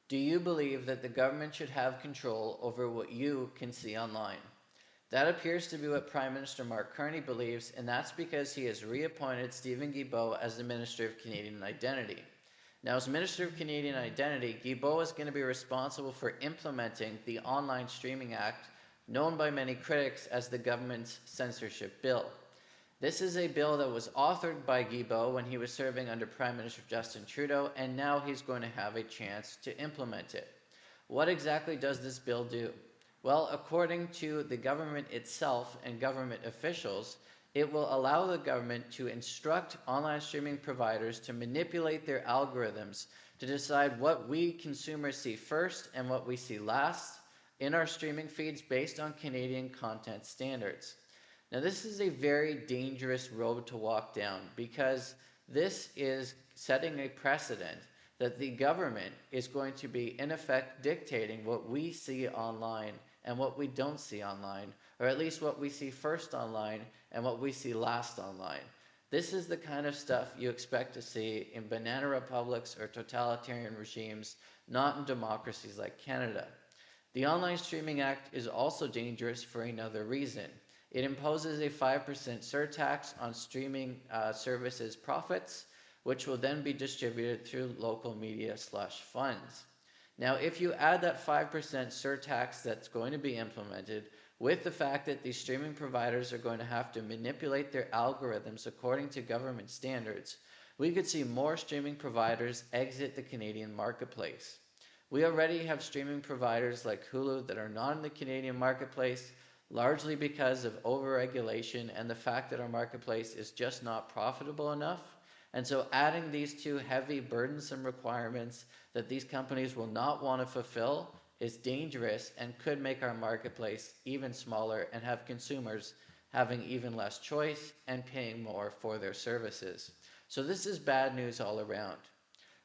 Do you believe that the government should have control over what you can see online? That appears to be what Prime Minister Mark Carney believes, and that's because he has reappointed Steven Guilbeault as the Minister of Canadian Identity. Now, as Minister of Canadian Identity, Guilbeault is going to be responsible for implementing the Online Streaming Act, known by many critics as the government's censorship bill. This is a bill that was authored by Guilbeault when he was serving under Prime Minister Justin Trudeau, and now he's going to have a chance to implement it. What exactly does this bill do? Well, according to the government itself and government officials, it will allow the government to instruct online streaming providers to manipulate their algorithms to decide what we consumers see first and what we see last in our streaming feeds based on Canadian content standards. Now, this is a very dangerous road to walk down because this is setting a precedent that the government is going to be, in effect, dictating what we see online and what we don't see online, or at least what we see first online and what we see last online. This is the kind of stuff you expect to see in banana republics or totalitarian regimes, not in democracies like Canada. The Online Streaming Act is also dangerous for another reason. It imposes a 5% surtax on streaming services profits, which will then be distributed through local media slush funds. Now, if you add that 5% surtax that's going to be implemented with the fact that these streaming providers are going to have to manipulate their algorithms according to government standards, we could see more streaming providers exit the Canadian marketplace. We already have streaming providers like Hulu that are not in the Canadian marketplace, largely because of overregulation and the fact that our marketplace is just not profitable enough. And so adding these two heavy, burdensome requirements that these companies will not want to fulfill is dangerous and could make our marketplace even smaller and have consumers having even less choice and paying more for their services. So this is bad news all around.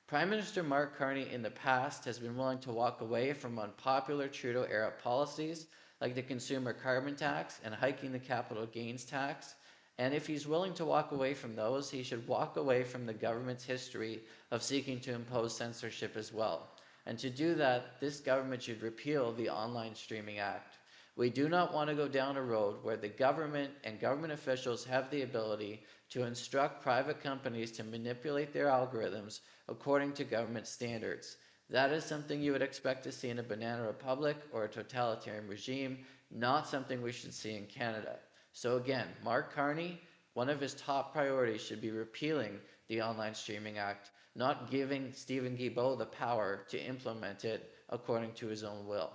Prime Minister Mark Carney in the past has been willing to walk away from unpopular Trudeau-era policies like the consumer carbon tax and hiking the capital gains tax. And if he's willing to walk away from those, he should walk away from the government's history of seeking to impose censorship as well. And to do that, this government should repeal the Online Streaming Act. We do not want to go down a road where the government and government officials have the ability to instruct private companies to manipulate their algorithms according to government standards. That is something you would expect to see in a banana republic or a totalitarian regime, not something we should see in Canada. So again, Mark Carney, one of his top priorities should be repealing the Online Streaming Act, not giving Steven Guilbeault the power to implement it according to his own will.